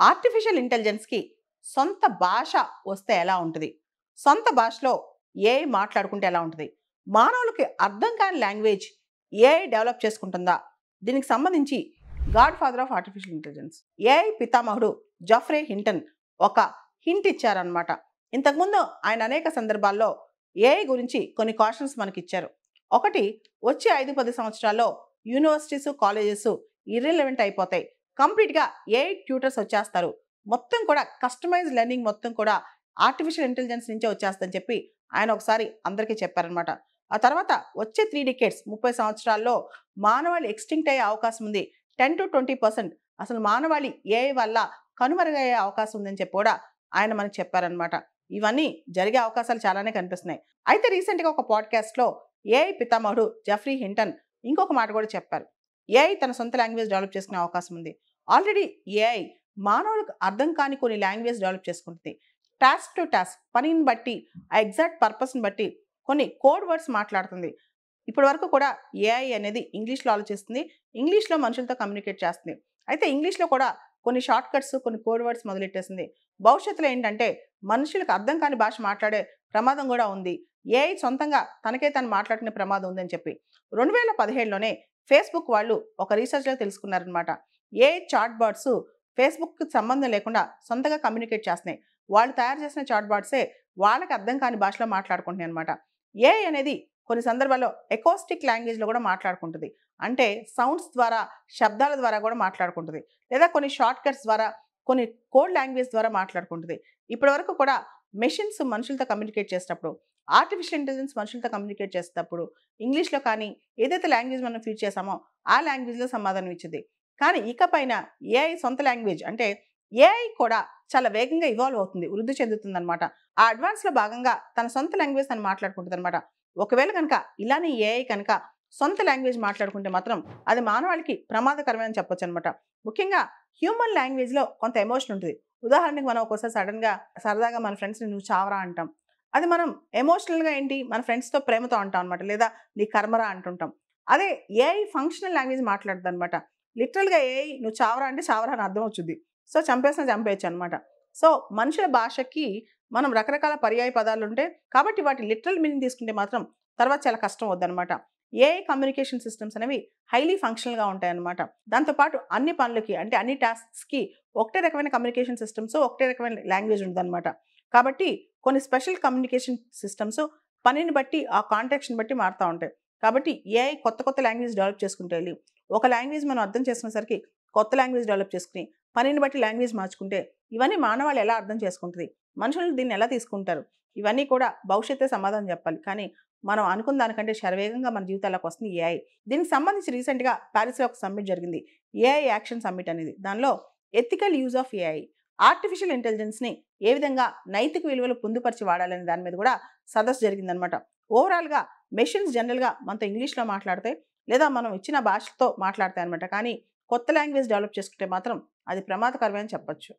Artificial ఇంటెలిజెన్స్‌కి సొంత భాష వస్తే ఎలా ఉంటది? సొంత భాషలో ఏఐ మాట్లాడుకుంటే ఎలా ఉంటది? మానవులకి అర్థం కాని లాంగ్వేజ్ ఏఐ డెవలప్ చేసుకుంటుందా? దీనికి సంబంధించి God father of artificial intelligence AI పితామహుడు జెఫ్రీ హింటన్ ఒక హింట్ ఇచ్చారనమాట. ఇంతకుముందు ఆయన అనేక సందర్భాల్లో ఏఐ గురించి కొన్ని కాషన్స్ మనకిచ్చారు. ఒకటి, వచ్చే 5-10 సంవత్సరాల్లో యూనివర్సిటీస్, కాలేజెస్ ఇర్రెలవెంట్ అయిపోతాయి. కంప్లీట్‌గా ఏఐ ట్యూటర్స్ వచ్చేస్తారు. మొత్తం కూడా కస్టమైజ్డ్ లెర్నింగ్ మొత్తం కూడా ఆర్టిఫిషియల్ ఇంటెలిజెన్స్ నుంచే వచ్చేస్తదని చెప్పి ఆయన ఒకసారి అందరికీ చెప్పారనమాట. ఆ తర్వాత వచ్చే 3 డికేడ్స్ 30 సంవత్సరాల్లో మానవాళి ఎక్స్టింక్ట్ అయ్యే అవకాశం ఉంది. 10-20% అసలు మానవాళి ఏఐ వల్ల కనుమరుగయ్యే అవకాశం ఉందని చెప్పి కూడా ఆయన మనకు చెప్పారనమాట. ఇవన్నీ జరిగే అవకాశాలు చాలానే కనిపిస్తున్నాయి. అయితే రీసెంట్‌గా ఒక పాడ్‌కాస్ట్‌లో ఏఐ పితామహుడు జెఫ్రీ హింటన్ ఇంకొక మాట కూడా చెప్పారు. ఏఐ తన సొంత లాంగ్వేజ్ డెవలప్ చేసుకునే అవకాశం ఉంది. ఆల్రెడీ ఏఐ మానవులకు అర్థం కాని కొన్ని లాంగ్వేజ్ డెవలప్ చేసుకుంటుంది. టాస్క్ టు టాస్క్ పనిని బట్టి, ఆ ఎగ్జాక్ట్ పర్పస్‌ని బట్టి కొన్ని కోడ్ వర్డ్స్ మాట్లాడుతుంది. ఇప్పటి వరకు కూడా ఏఐ అనేది ఇంగ్లీష్‌లో ఆలోచిస్తుంది. ఇంగ్లీష్‌లో మనుషులతో కమ్యూనికేట్ చేస్తుంది. అయితే ఇంగ్లీష్‌లో కూడా కొన్ని షార్ట్ కట్స్, కొన్ని కోడ్ వర్డ్స్ మొదలెట్టేసింది. భవిష్యత్తులో ఏంటంటే మనుషులకు అర్థం కాని భాష మాట్లాడే ప్రమాదం కూడా ఉంది. ఏఐ సొంతంగా తనకే తాను మాట్లాడుకునే ప్రమాదం ఉందని చెప్పి 2017లోనే ఫేస్‌బుక్ వాళ్ళు ఒక రీసెర్చ్‌లో తెలుసుకున్నారనమాట. ఏఐ చాట్ బాట్స్ ఫేస్‌బుక్‌కి సంబంధం లేకుండా సొంతంగా కమ్యూనికేట్ చేస్తున్నాయి. వాళ్ళు తయారు చేసిన చాట్ బాట్సే వాళ్ళకి అర్థం కాని భాషలో మాట్లాడుకుంటున్నాయి అనమాట. ఏఐ అనేది కొన్ని సందర్భాల్లో ఎకోస్టిక్ లాంగ్వేజ్‌లో కూడా మాట్లాడుకుంటది. అంటే సౌండ్స్ ద్వారా, శబ్దాల ద్వారా కూడా మాట్లాడుకుంటది. లేదా కొన్ని షార్ట్ కట్స్ ద్వారా, కొన్ని కోడ్ లాంగ్వేజ్ ద్వారా మాట్లాడుకుంటది. ఇప్పటివరకు కూడా మెషిన్స్ మనుషులతో కమ్యూనికేట్ చేసేటప్పుడు, ఆర్టిఫిషియల్ ఇంటెలిజెన్స్ మనుషులతో కమ్యూనికేట్ చేసేటప్పుడు ఇంగ్లీష్‌లో కానీ, ఏదైతే లాంగ్వేజ్ మనం ఫీడ్ చేసామో ఆ లాంగ్వేజ్‌లో సమాధానం ఇచ్చిద్ది. కానీ ఇకపైన ఏఐ సొంత లాంగ్వేజ్ అంటే ఏఐ కూడా చాలా వేగంగా ఇవాల్వ్ అవుతుంది. వృద్ధి చెందుతుందనమాట. ఆ అడ్వాన్స్‌లో భాగంగా తన సొంత లాంగ్వేజ్ తను మాట్లాడుకుంటదనమాట. ఒకవేళ గనక ఇలానే ఏఐ కనుక సొంత లాంగ్వేజ్ మాట్లాడుకుంటే మాత్రం అది మానవాళికి ప్రమాదకరమే అని చెప్పొచ్చనమాట. ముఖ్యంగా హ్యూమన్ లాంగ్వేజ్‌లో కొంత ఎమోషన్ ఉంటది. ఉదాహరణకి మనం ఒక్కోసారి సడెన్‌గా సరదాగా మన ఫ్రెండ్స్‌ని "నువ్వు చావరా" అంటాం. అది మనం ఎమోషనల్‌గా ఏంటి మన ఫ్రెండ్స్‌తో ప్రేమతో అంటాం అనమాట. లేదా "నీ కర్మరా" అంటుంటాం. అదే ఏఐ ఫంక్షనల్ లాంగ్వేజ్ మాట్లాడుతదనమాట. లిటరల్‌గా ఏఐ "నువ్వు చావరా" అంటే చావరా అని అర్థం వచ్చుద్ది. సో, చంపేసినా చంపేయొచ్చనమాట. సో, మనుషుల భాషకి మనం రకరకాల పర్యాయ పదాలుంటాయి. కాబట్టి వాటి లిటరల్ మీనింగ్ తీసుకుంటే మాత్రం తర్వాత చాలా కష్టం అవుద్దనమాట. ఏఐ కమ్యూనికేషన్ సిస్టమ్స్ అనేవి హైలీ ఫంక్షనల్‌గా ఉంటాయన్నమాట. దాంతో పాటు అన్ని పనులకి అంటే అన్ని టాస్క్స్‌కి ఒకటే రకమైన కమ్యూనికేషన్ సిస్టమ్స్, ఒకటే రకమైన లాంగ్వేజ్ ఉంటదనమాట. కాబట్టి కొన్ని స్పెషల్ కమ్యూనికేషన్ సిస్టమ్స్ పనిని బట్టి, ఆ కాంటాక్ట్స్‌ని బట్టి మారుతా ఉంటాయి. కాబట్టి ఏఐ కొత్త కొత్త లాంగ్వేజ్ డెవలప్ చేసుకుంటూ ఎళ్లి, ఒక లాంగ్వేజ్ మనం అర్థం చేసుకునేసరికి కొత్త లాంగ్వేజ్ డెవలప్ చేసుకొని, పనిని బట్టి లాంగ్వేజ్ మార్చుకుంటే ఇవన్నీ మానవాళి ఎలా అర్థం చేసుకుంటది? మనుషులు దీన్ని ఎలా తీసుకుంటారు? ఇవన్నీ కూడా భవిష్యత్తే సమాధానం చెప్పాలి. కానీ మనం అనుకున్న దానికంటే శరవేగంగా మన జీవితాల్లోకి వస్తుంది ఏఐ. దీనికి సంబంధించి రీసెంట్‌గా పారిస్‌లో ఒక సమ్మిట్ జరిగింది. ఏఐ యాక్షన్ సమ్మిట్ అనేది. దానిలో ethical use of AI, artificial ఇంటెలిజెన్స్‌ని ఏ విధంగా నైతిక విలువలు పొందుపరిచి వాడాలనే దాని మీద కూడా సదస్సు జరిగిందనమాట. ఓవరాల్‌గా మెషిన్స్ జనరల్‌గా మనతో ఇంగ్లీష్‌లో మాట్లాడతాయి. లేదా మనం ఇచ్చిన భాషతో మాట్లాడతాయన్నమాట. కానీ కొత్త లాంగ్వేజ్ డెవలప్ చేసుకుంటే మాత్రం అది ప్రమాదకరమే అని చెప్పొచ్చు.